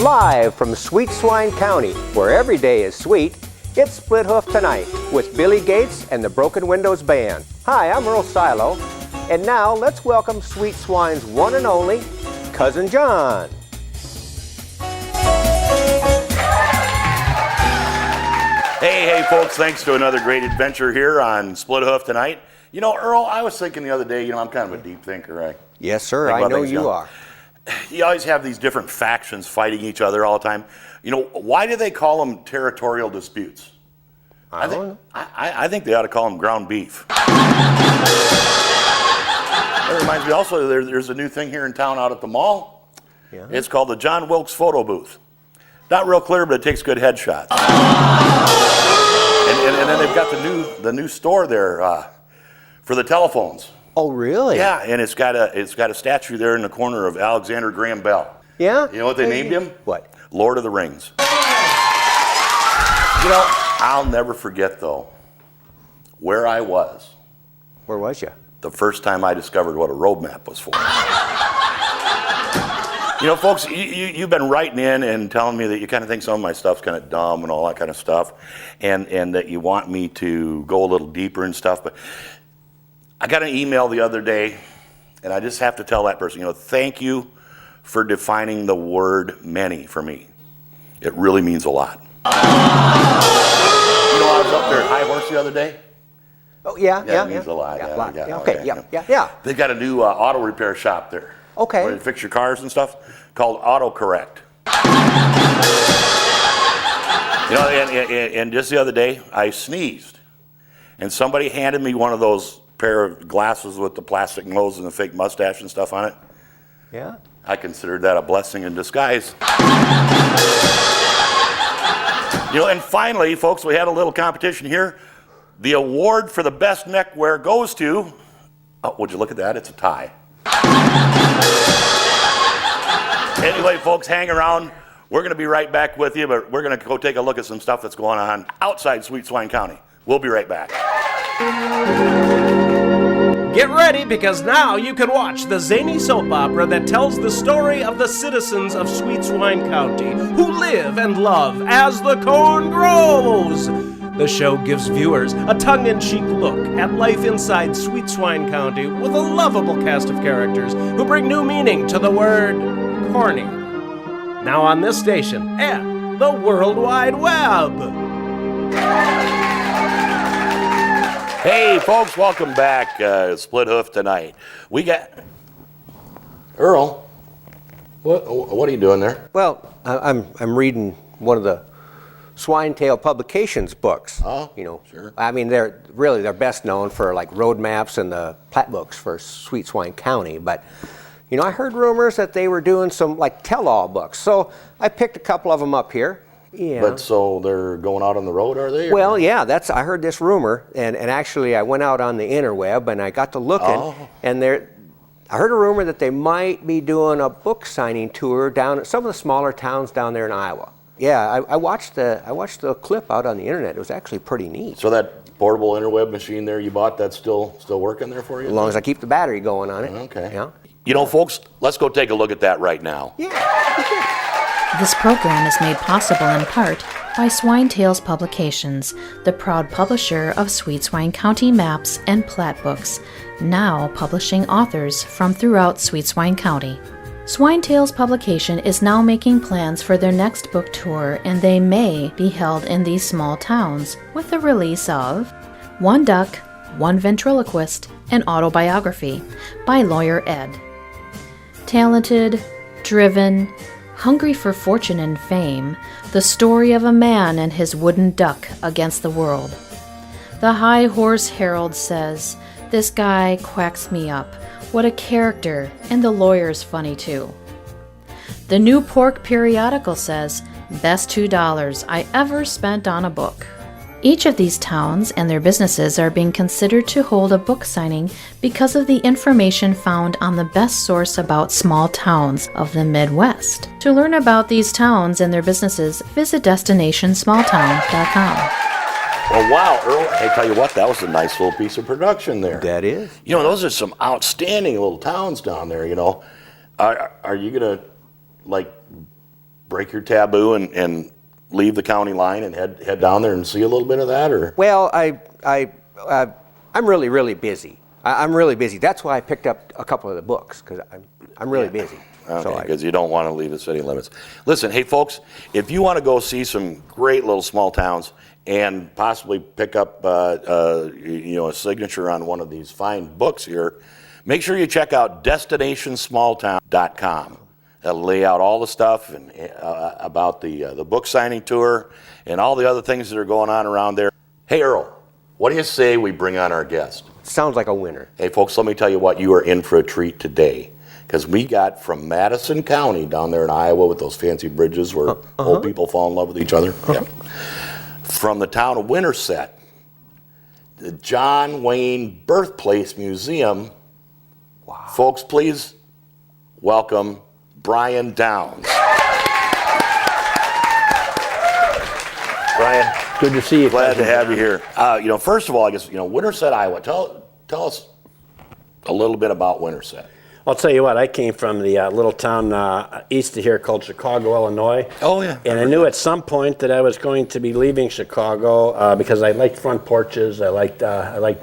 Live from Sweet Swine County, where every day is sweet, it's Split Hoof Tonight with Billy Gates and the Broken Windows Band. Hi, I'm Earl Silo, and now let's welcome Sweet Swine's one and only Cousin John. Hey, folks, thanks to another great adventure here on Split Hoof Tonight. You know, Earl, I was thinking the other day, I'm kind of a deep thinker, right? Yes, sir, I know you are. You always have these different factions fighting each other all the time. Why do they call them territorial disputes? I think they ought to call them ground beef. That reminds me also, there's a new thing here in town out at the mall. Yeah. It's called the John Wilkes photo booth. Not real clear, but it takes good headshots. And then they've got the new store there for the telephones. Oh, really? Yeah, and it's got a statue there in the corner of Alexander Graham Bell. Yeah? You know what they named him? What? Lord of the Rings. I'll never forget, though, where I was. Where was you? The first time I discovered what a road map was for. Folks, you've been writing in and telling me that you kind of think some of my stuff's kind of dumb and all that kind of stuff, and that you want me to go a little deeper and stuff, but I got an email the other day, and I just have to tell that person, thank you for defining the word many for me. It really means a lot. I was up there at High Horse the other day. Oh, yeah. It means a lot. Yeah. They've got a new auto repair shop there. Okay. Where you fix your cars and stuff, called AutoCorrect. And just the other day, I sneezed, and somebody handed me one of those pair of glasses with the plastic nose and the fake mustache and stuff on it. Yeah. I considered that a blessing in disguise. And finally, folks, we had a little competition here. The award for the best neckwear goes to, would you look at that? It's a tie. Anyway, folks, hang around. We're going to be right back with you, but we're going to go take a look at some stuff that's going on outside Sweet Swine County. We'll be right back. Get ready, because now you can watch the zany soap opera that tells the story of the citizens of Sweet Swine County who live and love as the corn grows. The show gives viewers a tongue-in-cheek look at life inside Sweet Swine County with a lovable cast of characters who bring new meaning to the word corny. Now on this station and the World Wide Web. Hey, folks, welcome back. Split Hoof Tonight. We got Earl. What are you doing there? Well, I'm reading one of the Swinetail Publications books. Oh, sure. I mean, they're best known for like road maps and the plat books for Sweet Swine County. But I heard rumors that they were doing some like tell-all books, so I picked a couple of them up here. Yeah. But so they're going out on the road, are they? Well, yeah, I heard this rumor, and actually I went out on the interweb and I got to looking, and I heard a rumor that they might be doing a book signing tour down at some of the smaller towns down there in Iowa. Yeah, I watched the clip out on the internet. It was actually pretty neat. So that portable interweb machine there you bought, that's still working there for you? As long as I keep the battery going on it. Okay. Yeah. Folks, let's go take a look at that right now. Yeah. This program is made possible in part by Swinetails Publications, the proud publisher of Sweet Swine County maps and plat books, now publishing authors from throughout Sweet Swine County. Swinetails Publication is now making plans for their next book tour, and they may be held in these small towns with the release of One Duck, One Ventriloquist, an Autobiography by Lawyer Ed. Talented, driven, hungry for fortune and fame, the story of a man and his wooden duck against the world. The High Horse Herald says, "This guy quacks me up. What a character, and the lawyer's funny too." The New Pork Periodical says, "Best $2 I ever spent on a book." Each of these towns and their businesses are being considered to hold a book signing because of the information found on the best source about small towns of the Midwest. To learn about these towns and their businesses, visit destinationsmalltown.com. Well, wow, Earl, I tell you what, that was a nice little piece of production there. That is. Those are some outstanding little towns down there, Are you going to, break your taboo and leave the county line and head down there and see a little bit of that, or? Well, I'm really busy. I'm really busy. That's why I picked up a couple of the books, because I'm really busy. Okay, because you don't want to leave the city limits. Listen, hey folks, if you want to go see some great little small towns and possibly pick up a signature on one of these fine books here, make sure you check out DestinationSmallTown.com. That'll lay out all the stuff and about the book signing tour and all the other things that are going on around there. Hey Earl, what do you say we bring on our guest? Sounds like a winner. Hey folks, let me tell you what, you are in for a treat today. Because we got from Madison County down there in Iowa with those fancy bridges where old people fall in love with each other. Yeah. From the town of Winterset, the John Wayne Birthplace Museum. Wow. Folks, please welcome Brian Downs. Brian, good to see you. Glad to have you here. First of all, I guess, Winterset, Iowa. Tell us a little bit about Winterset. I'll tell you what, I came from the little town east of here called Chicago, Illinois. Oh, yeah. And I knew at some point that I was going to be leaving Chicago because I liked front porches, I liked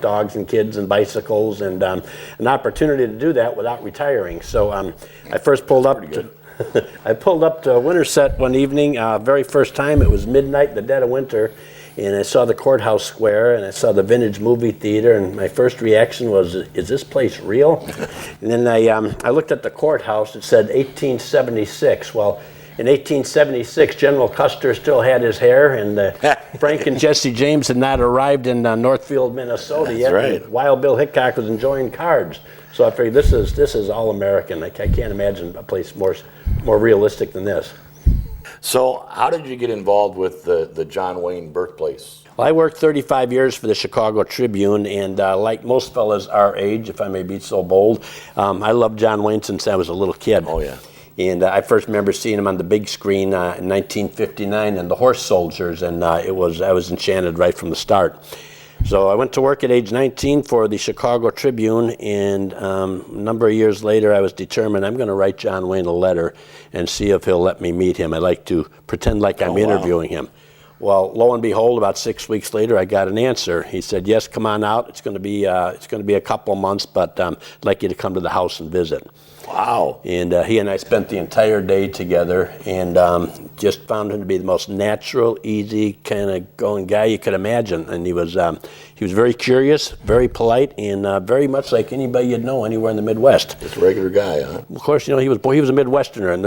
dogs and kids and bicycles, and an opportunity to do that without retiring. So I first pulled up to Winterset one evening, very first time. It was midnight in the dead of winter. And I saw the courthouse square, and I saw the vintage movie theater, and my first reaction was, is this place real? And then I looked at the courthouse. It said 1876. Well, in 1876, General Custer still had his hair, and Frank and Jesse James had not arrived in Northfield, Minnesota yet. Right. And Wild Bill Hickok was enjoying cards. So I figured this is all American. I can't imagine a place more realistic than this. So how did you get involved with the John Wayne Birthplace? Well, I worked 35 years for the Chicago Tribune, and like most fellas our age, if I may be so bold, I loved John Wayne since I was a little kid. Oh, yeah. And I first remember seeing him on the big screen in 1959 in The Horse Soldiers, and I was enchanted right from the start. So I went to work at age 19 for the Chicago Tribune, and a number of years later I was determined I'm going to write John Wayne a letter and see if he'll let me meet him. I like to pretend like I'm interviewing him. Well, lo and behold, about 6 weeks later I got an answer. He said, yes, come on out. It's going to be a couple of months, but I'd like you to come to the house and visit. Wow. And he and I spent the entire day together, and just found him to be the most natural, easy kind of going guy you could imagine. And he was very curious, very polite, and very much like anybody you'd know anywhere in the Midwest. Just a regular guy, huh? Of course, he was a Midwesterner, and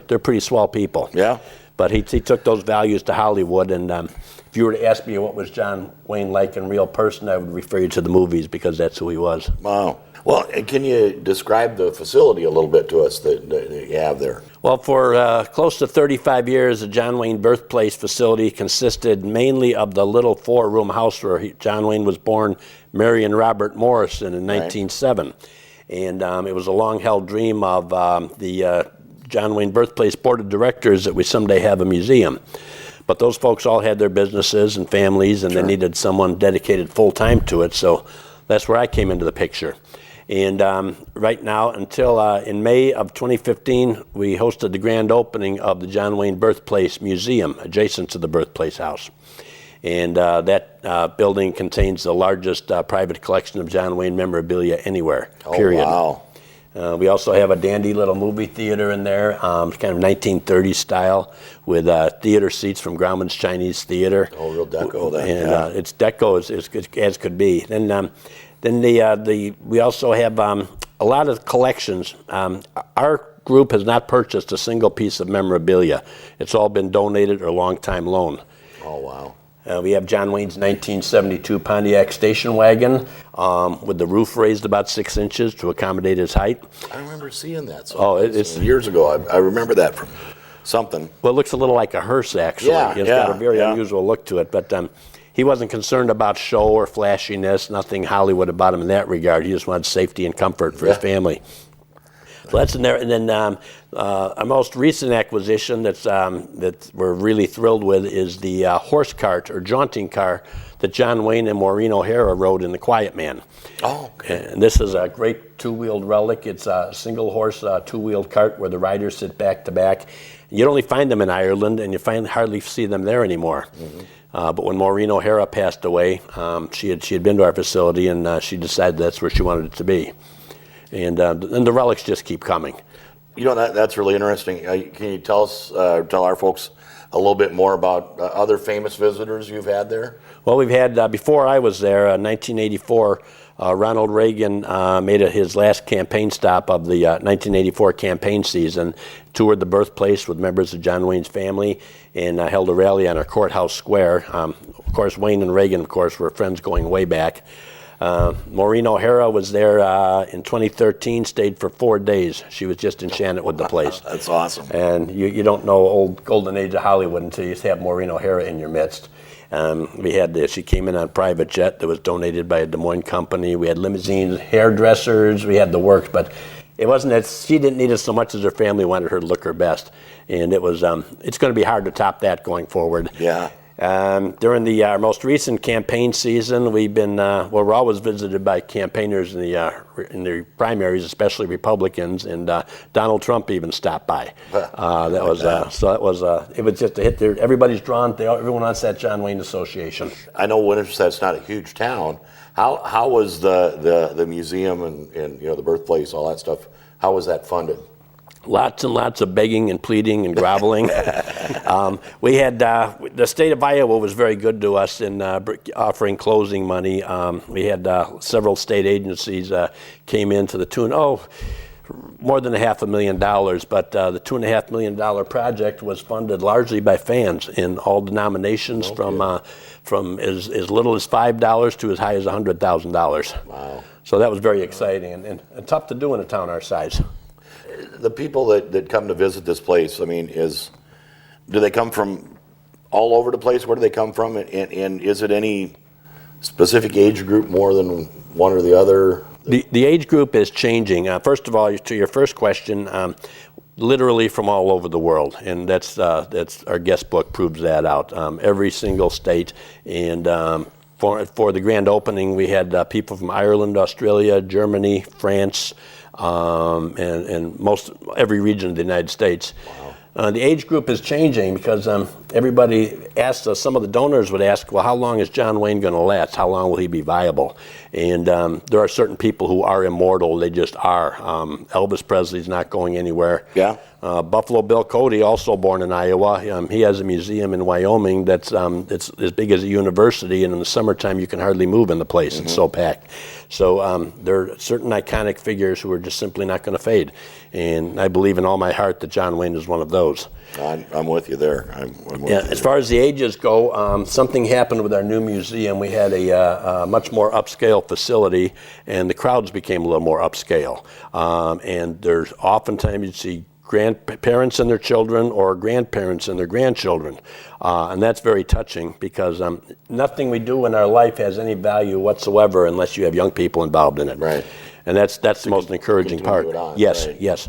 they're pretty swell people. Yeah. But he took those values to Hollywood, and if you were to ask me what was John Wayne like in real person, I would refer you to the movies because that's who he was. Wow. Well, can you describe the facility a little bit to us that you have there? Well, for close to 35 years, the John Wayne Birthplace facility consisted mainly of the little 4-room house where John Wayne was born, Mary and Robert Morrison, in 1907. And it was a long-held dream of the John Wayne Birthplace Board of Directors that we someday have a museum. But those folks all had their businesses and families, and they needed someone dedicated full-time to it, so that's where I came into the picture. And right now, until in May of 2015, we hosted the grand opening of the John Wayne Birthplace Museum, adjacent to the Birthplace House. And that building contains the largest private collection of John Wayne memorabilia anywhere, period. Oh, wow. We also have a dandy little movie theater in there, kind of 1930s style, with theater seats from Grauman's Chinese Theater. Oh, real deco then. And it's deco as could be. Then we also have a lot of collections. Our group has not purchased a single piece of memorabilia. It's all been donated or long-time loan. Oh, wow. We have John Wayne's 1972 Pontiac station wagon with the roof raised about 6 inches to accommodate his height. I remember seeing that. It's years ago. I remember that from something. Well, it looks a little like a hearse, actually. Yeah, It's got a very unusual look to it. But he wasn't concerned about show or flashiness, nothing Hollywood about him in that regard. He just wanted safety and comfort for his family. So that's in there. And then our most recent acquisition that we're really thrilled with is the horse cart or jaunting car that John Wayne and Maureen O'Hara rode in The Quiet Man. Oh, okay. And this is a great two-wheeled relic. It's a single horse two-wheeled cart where the riders sit back to back. You'd only find them in Ireland, and you hardly see them there anymore. But when Maureen O'Hara passed away, she had been to our facility, and she decided that's where she wanted it to be. And the relics just keep coming. You know, that's really interesting. Can you tell our folks a little bit more about other famous visitors you've had there? Well, we've had, before I was there, 1984, Ronald Reagan made his last campaign stop of the 1984 campaign season, toured the birthplace with members of John Wayne's family, and held a rally on our courthouse square. Of course, Wayne and Reagan, of course, were friends going way back. Maureen O'Hara was there in 2013, stayed for 4 days. She was just enchanted with the place. That's awesome. And you don't know old golden age of Hollywood until you have Maureen O'Hara in your midst. She came in on a private jet that was donated by a Des Moines company. We had limousines, hairdressers, we had the works, but it wasn't that she didn't need us so much as her family wanted her to look her best. And it was, it's going to be hard to top that going forward. Yeah. During our most recent campaign season, we've been we're always visited by campaigners in the primaries, especially Republicans, and Donald Trump even stopped by. It was just a hit there. Everybody's drawn. Everyone wants that John Wayne Association. I know Winterset's not a huge town. How was the museum and the birthplace, all that stuff? How was that funded? Lots and lots of begging and pleading and groveling. We had the state of Iowa was very good to us in offering closing money. We had several state agencies came in to the tune more than $500,000, but the $2.5 million project was funded largely by fans in all denominations, from as little as $5 to as high as $100,000. Wow! So that was very exciting and tough to do in a town our size. The people that come to visit this place, I mean, do they come from all over the place? Where do they come from? And is it any specific age group more than one or the other? The age group is changing. First of all, to your first question, literally from all over the world, and that's our guest book proves that out. Every single state, and for the grand opening, we had people from Ireland, Australia, Germany, France, and every region of the United States. Wow. The age group is changing because everybody asks us, some of the donors would ask, well, how long is John Wayne going to last? How long will he be viable? And there are certain people who are immortal. They just are. Elvis Presley's not going anywhere. Yeah. Buffalo Bill Cody, also born in Iowa, he has a museum in Wyoming that's it's as big as a university, and in the summertime you can hardly move in the place. It's so packed. So there are certain iconic figures who are just simply not going to fade. And I believe in all my heart that John Wayne is one of those. I'm with you there. I'm with you as far as the ages go, something happened with our new museum. We had a much more upscale facility, and the crowds became a little more upscale. And there's oftentimes you see grandparents and their children, or grandparents and their grandchildren. And that's very touching, because nothing we do in our life has any value whatsoever unless you have young people involved in it. Right. And that's the most encouraging part. Yes, right. Yes.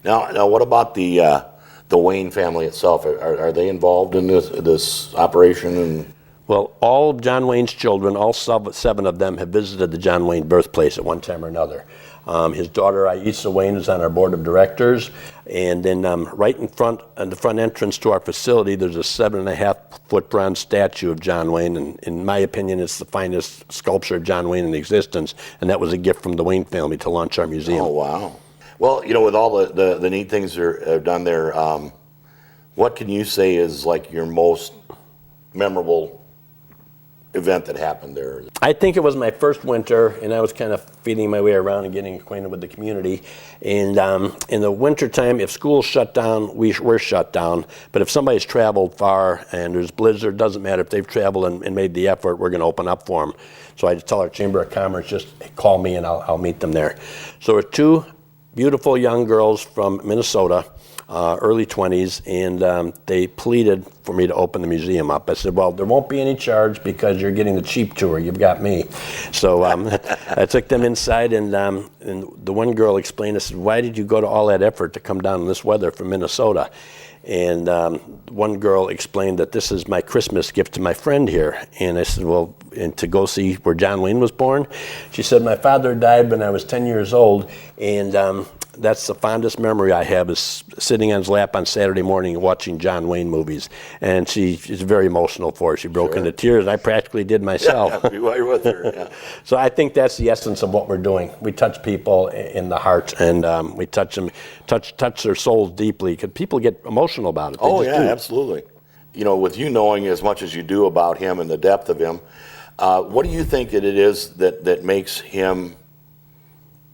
Now, what about the Wayne family itself? Are they involved in this operation? Well, all of John Wayne's children, all 7 of them, have visited the John Wayne birthplace at one time or another. His daughter, Aisa Wayne, is on our board of directors. And then right in front, at the front entrance to our facility, there's a 7.5-foot bronze statue of John Wayne. And in my opinion, it's the finest sculpture of John Wayne in existence. And that was a gift from the Wayne family to launch our museum. Oh, wow. Well, with all the neat things that are done there, what can you say is like your most memorable event that happened there? I think it was my first winter, and I was kind of feeling my way around and getting acquainted with the community. And in the wintertime, if school's shut down, we're shut down. But if somebody's traveled far and there's blizzard, doesn't matter if they've traveled and made the effort, we're going to open up for them. So I just tell our Chamber of Commerce, just call me and I'll meet them there. So there were 2 beautiful young girls from Minnesota, early 20s, and they pleaded for me to open the museum up. I said, well, there won't be any charge because you're getting the cheap tour. You've got me. So I took them inside, and the one girl explained, I said, why did you go to all that effort to come down in this weather from Minnesota? And one girl explained that this is my Christmas gift to my friend here. And I said, well, and to go see where John Wayne was born? She said, my father died when I was 10 years old, and that's the fondest memory I have, is sitting on his lap on Saturday morning and watching John Wayne movies. And she's very emotional for her. She broke into tears. I practically did myself. Yeah, while you're with her. Yeah. So I think that's the essence of what we're doing. We touch people in the heart, and we touch them, touch their souls deeply, because people get emotional about it. They Oh, just yeah, do. absolutely. You know, with you knowing as much as you do about him and the depth of him, what do you think that it is that makes him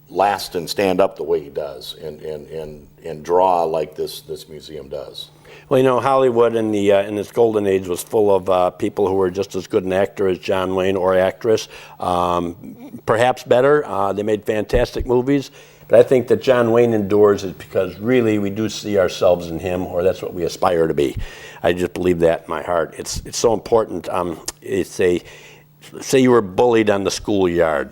last and stand up the way he does and draw like this museum does? Well, you know, Hollywood in its golden age was full of people who were just as good an actor as John Wayne, or actress, perhaps better. They made fantastic movies. But I think that John Wayne endures is because really we do see ourselves in him, or that's what we aspire to be. I just believe that in my heart. It's so important. Say you were bullied on the schoolyard.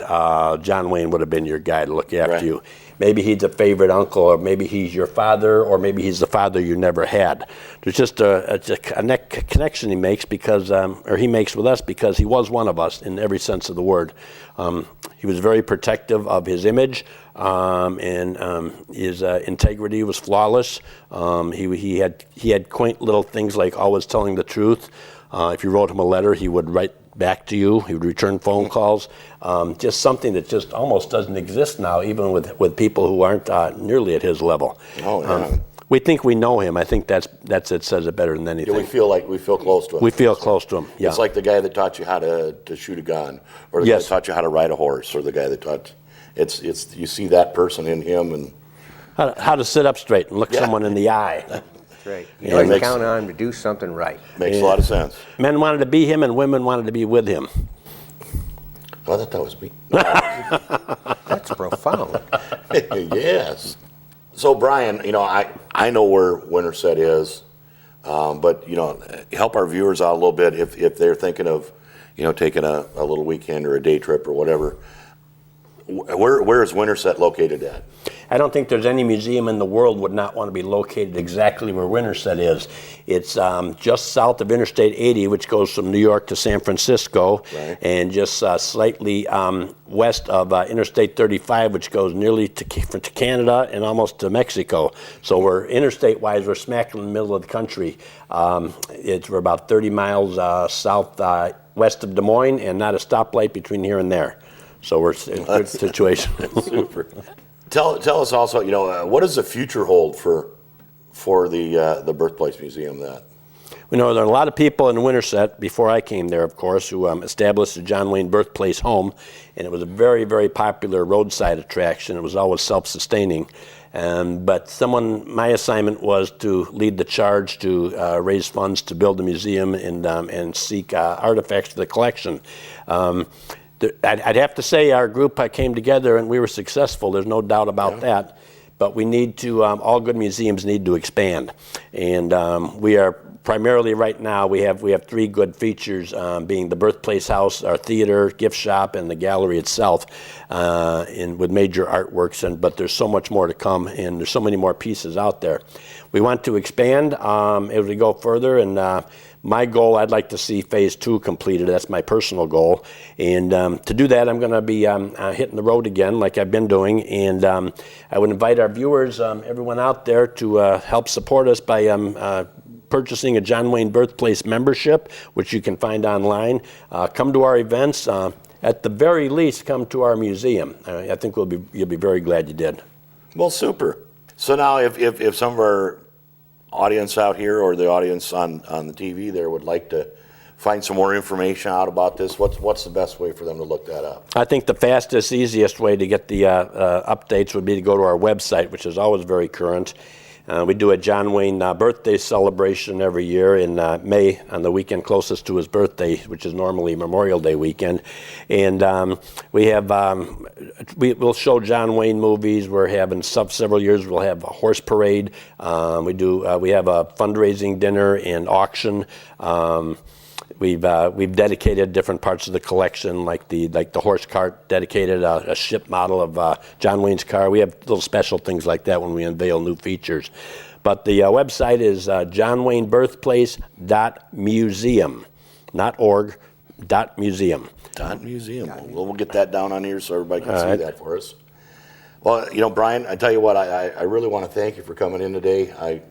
John Wayne would have been your guy to look after you. Maybe he's a favorite uncle, or maybe he's your father, or maybe he's the father you never had. There's just a connection he makes or he makes with us, because he was one of us in every sense of the word. He was very protective of his image, and his integrity was flawless. He had quaint little things like always telling the truth. If you wrote him a letter, he would write back to you. He would return phone calls. Just something that just almost doesn't exist now, even with people who aren't nearly at his level. Oh, yeah. We think we know him. I think that's it says it better than anything. Yeah, we feel close to him. We feel close to him. Yeah. It's like the guy that taught you how to shoot a gun, or the guy that taught you how to ride a horse, or the guy that taught. It's you see that person in him, and how to sit up straight and look someone in the eye. That's right. You Yeah, know, it you makes- count on him to do something right. makes a lot of sense. Men wanted to be him, and women wanted to be with him. Oh, I thought that was me. That's profound. Yes. So Brian, you know, I know where Winterset is, but you know, help our viewers out a little bit if they're thinking of, you know, taking a little weekend or a day trip or whatever. Where is Winterset located at? I don't think there's any museum in the world would not want to be located exactly where Winterset is. It's just south of Interstate 80, which goes from New York to San Francisco, Right. and just slightly west of Interstate 35, which goes nearly to Canada and almost to Mexico. So we're interstate-wise, we're smack in the middle of the country. We're about 30 miles west of Des Moines, and not a stoplight between here and there. So we're in a good situation. Super. Tell us also, you know, what does the future hold for the Birthplace Museum? That We know there are a lot of people in Winterset, before I came there, of course, who established the John Wayne Birthplace home, and it was a very, very popular roadside attraction. It was always self-sustaining. But my assignment was to lead the charge to raise funds to build a museum and seek artifacts for the collection. I'd have to say our group came together and we were successful. There's no doubt about that. But we need to, all good museums need to expand. And we are primarily right now, we have three good features, being the Birthplace House, our theater, gift shop, and the gallery itself, with major artworks. But there's so much more to come, and there's so many more pieces out there. We want to expand as we go further, and my goal, I'd like to see phase 2 completed. That's my personal goal. And to do that, I'm going to be hitting the road again like I've been doing. And I would invite our viewers, everyone out there, to help support us by purchasing a John Wayne Birthplace membership, which you can find online. Come to our events. At the very least, come to our museum. I think you'll be very glad you did. well, super. So now, if some of our audience out here or the audience on the TV there would like to find some more information out about this, what's the best way for them to look that up? I think the fastest, easiest way to get the updates would be to go to our website, which is always very current. We do a John Wayne birthday celebration every year in May on the weekend closest to his birthday, which is normally Memorial Day weekend. And we'll show John Wayne movies. We're having several years. We'll have a horse parade. We have a fundraising dinner and auction. We've dedicated different parts of the collection, like the horse cart dedicated a ship model of John Wayne's car. We have little special things like that when we unveil new features. But the website is johnwaynebirthplace.museum, not org, .museum. Museum. We'll get that down on here so everybody can see that for us. Well, you know, Brian, I tell you what, I really want to thank you for coming in today.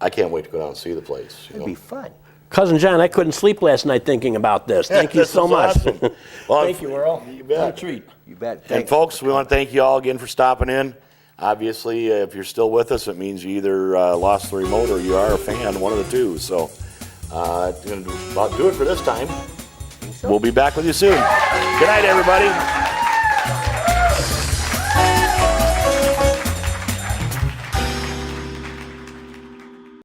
I can't wait to go down and see the place. It'd be fun. Cousin John, I couldn't sleep last night thinking about this. Thank you This so is much. awesome. Well, Thank you, Earl. You bet. What a treat. You bet. And Thanks. folks, we want to thank you all again for stopping in. Obviously, if you're still with us, it means you either lost the remote or you are a fan, one of the two. So that's going to about do it for this time. We'll be back with you soon. Good night, everybody.